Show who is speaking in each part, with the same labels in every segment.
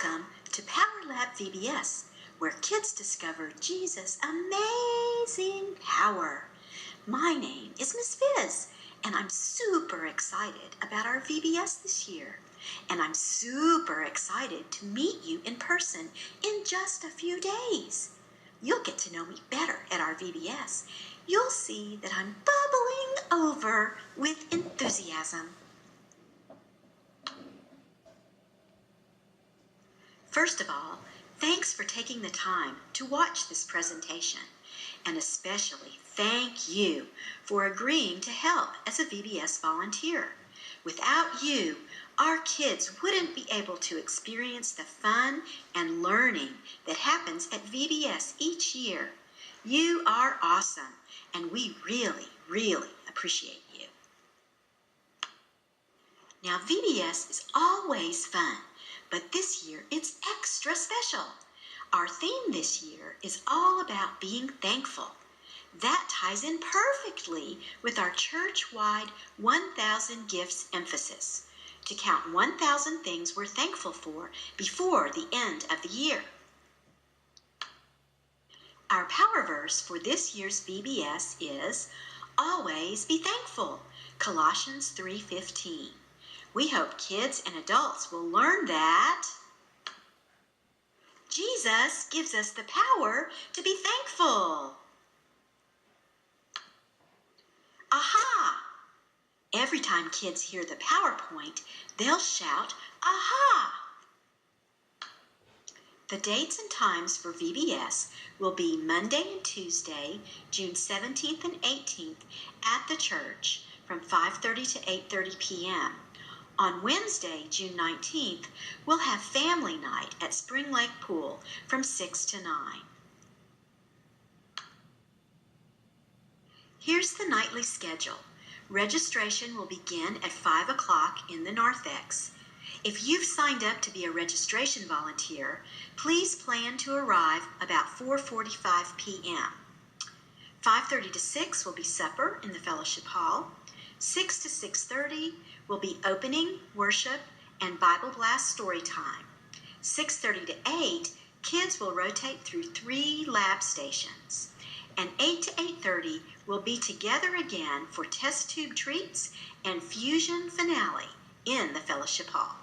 Speaker 1: Welcome to Power Lab VBS, where kids discover Jesus' amazing power. My name is Miss Fizz, and I'm super excited about our VBS this year. And I'm super excited to meet you in person in just a few days. You'll get to know me better at our VBS. You'll see that I'm bubbling over with enthusiasm. First of all, thanks for taking the time to watch this presentation, and especially thank you for agreeing to help as a VBS volunteer. Without you, our kids wouldn't be able to experience the fun and learning that happens at VBS each year. You are awesome, and we really, really appreciate you. Now, VBS is always fun, but this year it's extra special. Our theme this year is all about being thankful. That ties in perfectly with our church-wide 1,000 gifts emphasis, to count 1,000 things we're thankful for before the end of the year. Our power verse for this year's VBS is Always Be Thankful, Colossians 3:15. We hope kids and adults will learn that Jesus gives us the power to be thankful. Aha! Every time kids hear the PowerPoint, they'll shout, aha! The dates and times for VBS will be Monday and Tuesday, June 17th and 18th at the church from 5:30 to 8:30 p.m. On Wednesday, June 19th, we'll have family night at Spring Lake Pool from 6 to 9. Here's the nightly schedule. Registration will begin at 5 o'clock in the narthex. If you've signed up to be a registration volunteer, please plan to arrive about 4:45 p.m. 5:30 to 6 will be supper in the fellowship hall. 6 to 6:30 will be opening, worship, and Bible Blast story time. 6:30 to 8, kids will rotate through 3 lab stations. And 8 to 8:30 will be together again for test tube treats and fusion finale in the fellowship hall.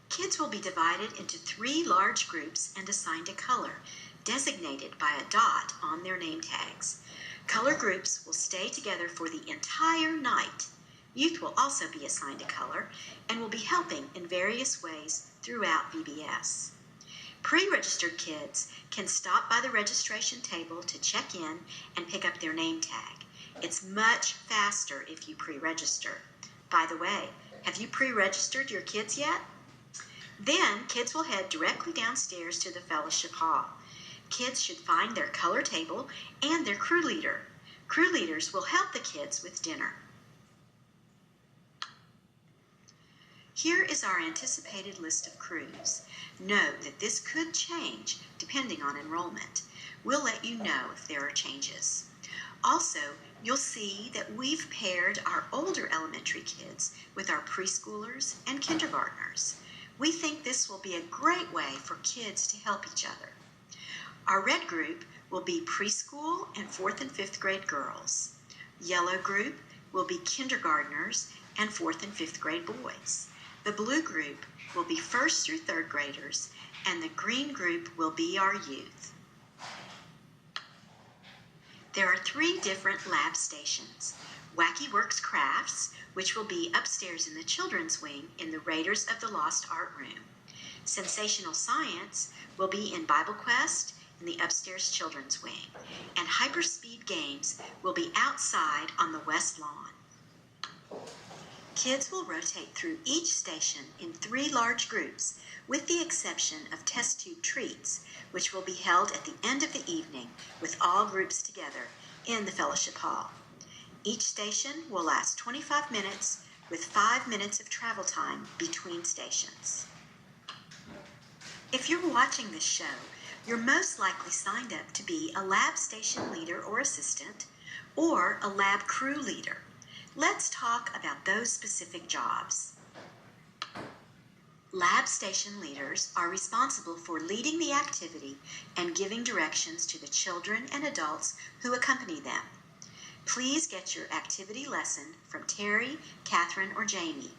Speaker 1: Kids will be divided into 3 large groups and assigned a color, designated by a dot on their name tags. Color groups will stay together for the entire night. Youth will also be assigned a color and will be helping in various ways throughout VBS. Pre-registered kids can stop by the registration table to check in and pick up their name tag. It's much faster if you pre-register. By the way, have you pre-registered your kids yet? Then kids will head directly downstairs to the fellowship hall. Kids should find their color table and their crew leader. Crew leaders will help the kids with dinner. Here is our anticipated list of crews. Note that this could change depending on enrollment. We'll let you know if there are changes. Also, you'll see that we've paired our older elementary kids with our preschoolers and kindergartners. We think this will be a great way for kids to help each other. Our red group will be preschool and 4th and 5th grade girls. Yellow group will be kindergartners and 4th and 5th grade boys. The blue group will be 1st through 3rd graders, and the green group will be our youth. There are 3 different lab stations. Wacky Works Crafts, which will be upstairs in the children's wing in the Raiders of the Lost Art Room. Sensational Science will be in Bible Quest in the upstairs children's wing, and Hyperspeed Games will be outside on the west lawn. Kids will rotate through each station in 3 large groups, with the exception of test tube treats, which will be held at the end of the evening with all groups together in the fellowship hall. Each station will last 25 minutes with 5 minutes of travel time between stations. If you're watching this show, you're most likely signed up to be a lab station leader or assistant, or a lab crew leader. Let's talk about those specific jobs. Lab station leaders are responsible for leading the activity and giving directions to the children and adults who accompany them. Please get your activity lesson from Terry, Catherine, or Jamie.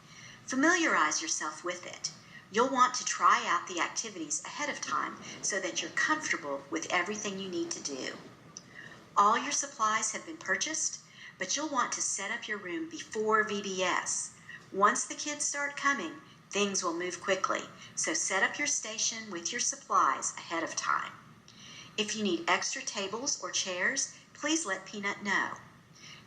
Speaker 1: Familiarize yourself with it. You'll want to try out the activities ahead of time so that you're comfortable with everything you need to do. All your supplies have been purchased, but you'll want to set up your room before VBS. Once the kids start coming, things will move quickly, so set up your station with your supplies ahead of time. If you need extra tables or chairs, please let Peanut know.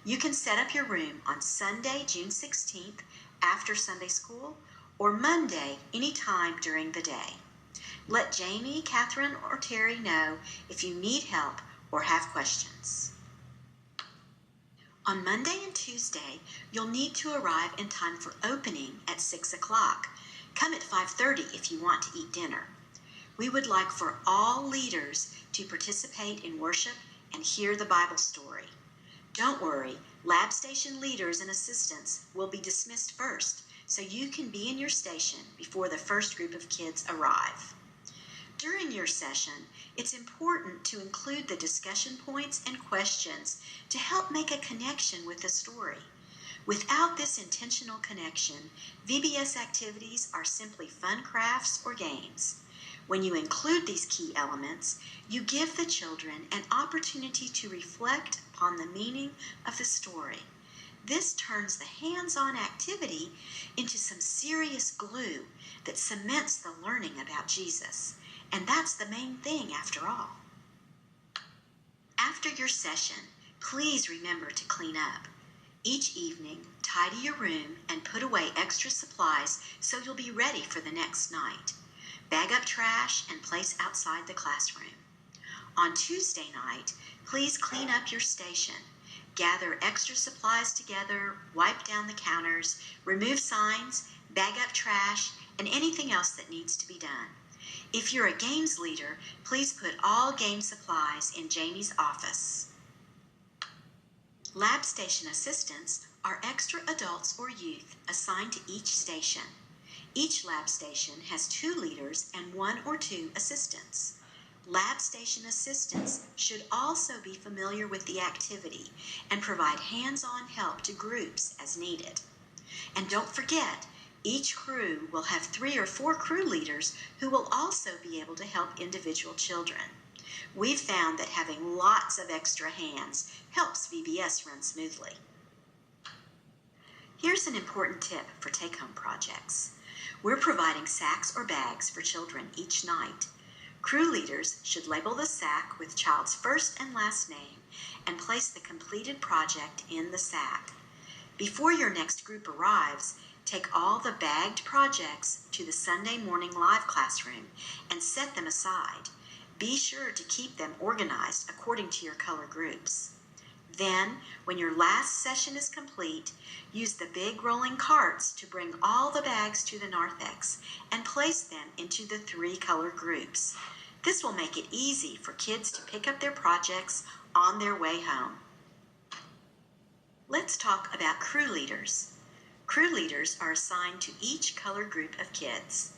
Speaker 1: You can set up your room on Sunday, June 16th, after Sunday school, or Monday, anytime during the day. Let Jamie, Catherine, or Terry know if you need help or have questions. On Monday and Tuesday, you'll need to arrive in time for opening at 6 o'clock. Come at 5:30 if you want to eat dinner. We would like for all leaders to participate in worship and hear the Bible story. Don't worry, lab station leaders and assistants will be dismissed first, so you can be in your station before the first group of kids arrive. During your session, it's important to include the discussion points and questions to help make a connection with the story. Without this intentional connection, VBS activities are simply fun crafts or games. When you include these key elements, you give the children an opportunity to reflect upon the meaning of the story. This turns the hands-on activity into some serious glue that cements the learning about Jesus. And that's the main thing after all. After your session, please remember to clean up. Each evening, tidy your room and put away extra supplies so you'll be ready for the next night. Bag up trash and place outside the classroom. On Tuesday night, please clean up your station. Gather extra supplies together, wipe down the counters, remove signs, bag up trash, and anything else that needs to be done. If you're a games leader, please put all game supplies in Jamie's office. Lab station assistants are extra adults or youth assigned to each station. Each lab station has 2 leaders and 1 or 2 assistants. Lab station assistants should also be familiar with the activity and provide hands-on help to groups as needed. And don't forget, each crew will have 3 or 4 crew leaders who will also be able to help individual children. We've found that having lots of extra hands helps VBS run smoothly. Here's an important tip for take-home projects. We're providing sacks or bags for children each night. Crew leaders should label the sack with child's first and last name and place the completed project in the sack. Before your next group arrives, take all the bagged projects to the Sunday morning live classroom and set them aside. Be sure to keep them organized according to your color groups. Then, when your last session is complete, use the big rolling carts to bring all the bags to the narthex and place them into the 3 color groups. This will make it easy for kids to pick up their projects on their way home. Let's talk about crew leaders. Crew leaders are assigned to each color group of kids.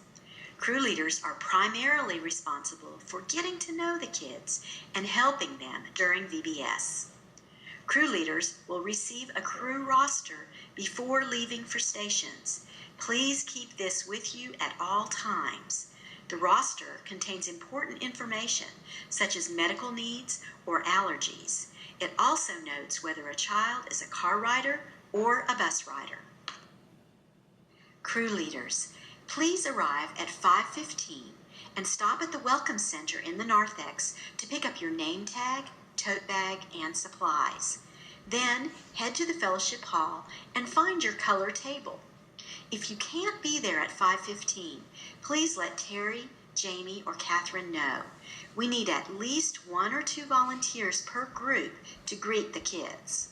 Speaker 1: Crew leaders are primarily responsible for getting to know the kids and helping them during VBS. Crew leaders will receive a crew roster before leaving for stations. Please keep this with you at all times. The roster contains important information such as medical needs or allergies. It also notes whether a child is a car rider or a bus rider. Crew leaders, please arrive at 5:15 and stop at the Welcome Center in the narthex to pick up your name tag, tote bag, and supplies. Then head to the fellowship hall and find your color table. If you can't be there at 5:15, please let Terry, Jamie, or Catherine know. We need at least 1 or 2 volunteers per group to greet the kids.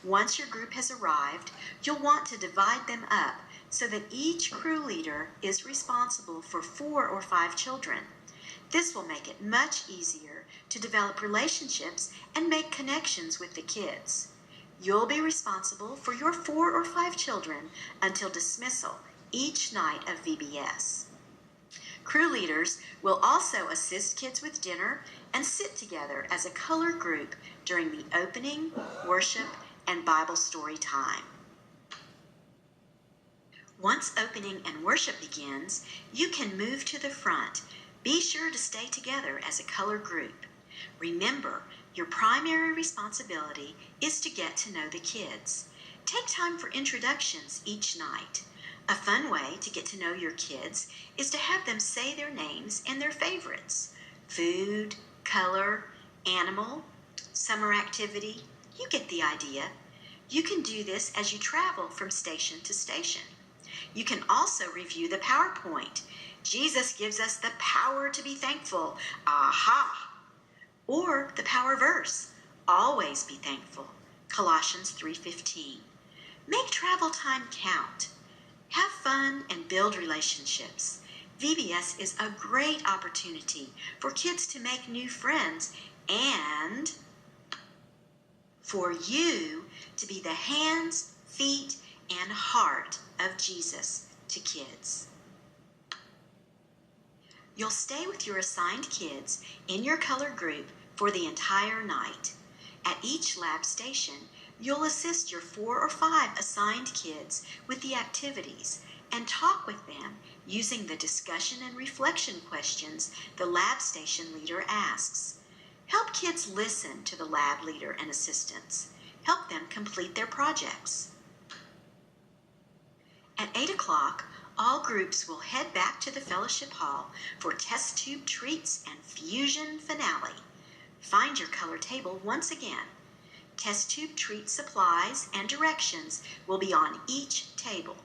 Speaker 1: Once your group has arrived, you'll want to divide them up so that each crew leader is responsible for 4 or 5 children. This will make it much easier to develop relationships and make connections with the kids. You'll be responsible for your 4 or 5 children until dismissal each night of VBS. Crew leaders will also assist kids with dinner and sit together as a color group during the opening, worship, and Bible story time. Once opening and worship begins, you can move to the front. Be sure to stay together as a color group. Remember, your primary responsibility is to get to know the kids. Take time for introductions each night. A fun way to get to know your kids is to have them say their names and their favorites. Food, color, animal, summer activity. You get the idea. You can do this as you travel from station to station. You can also review the PowerPoint. Jesus gives us the power to be thankful. Aha! Or the power verse. Always be thankful. Colossians 3:15. Make travel time count. Have fun and build relationships. VBS is a great opportunity for kids to make new friends and for you to be the hands, feet, and heart of Jesus to kids. You'll stay with your assigned kids in your color group for the entire night. At each lab station, you'll assist your 4 or 5 assigned kids with the activities and talk with them using the discussion and reflection questions the lab station leader asks. Help kids listen to the lab leader and assistants. Help them complete their projects. At 8 o'clock, all groups will head back to the fellowship hall for test tube treats and fusion finale. Find your color table once again. Test tube treat supplies and directions will be on each table.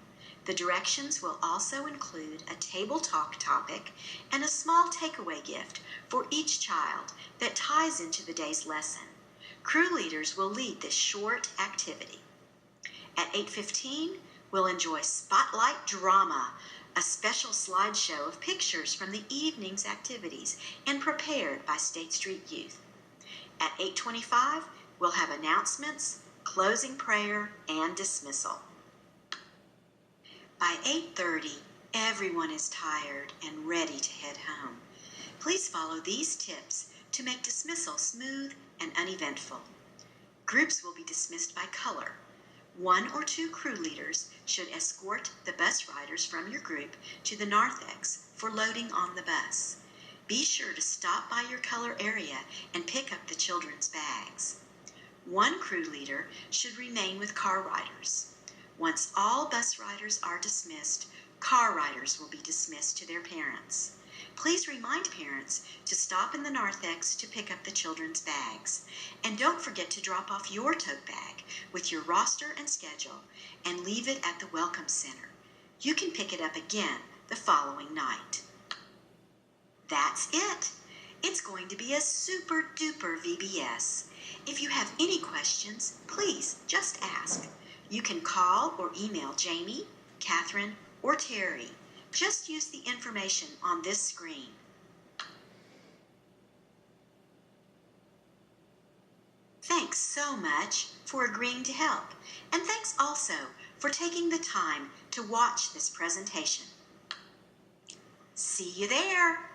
Speaker 1: The directions will also include a table talk topic and a small takeaway gift for each child that ties into the day's lesson. Crew leaders will lead this short activity. At 8:15, we'll enjoy Spotlight Drama, a special slideshow of pictures from the evening's activities and prepared by State Street Youth. At 8:25, we'll have announcements, closing prayer, and dismissal. By 8:30, everyone is tired and ready to head home. Please follow these tips to make dismissal smooth and uneventful. Groups will be dismissed by color. 1 or 2 crew leaders should escort the bus riders from your group to the narthex for loading on the bus. Be sure to stop by your color area and pick up the children's bags. 1 crew leader should remain with car riders. Once all bus riders are dismissed, car riders will be dismissed to their parents. Please remind parents to stop in the narthex to pick up the children's bags. And don't forget to drop off your tote bag with your roster and schedule and leave it at the Welcome Center. You can pick it up again the following night. That's it. It's going to be a super duper VBS. If you have any questions, please just ask. You can call or email Jamie, Catherine, or Terry. Just use the information on this screen. Thanks so much for agreeing to help, and thanks also for taking the time to watch this presentation. See you there!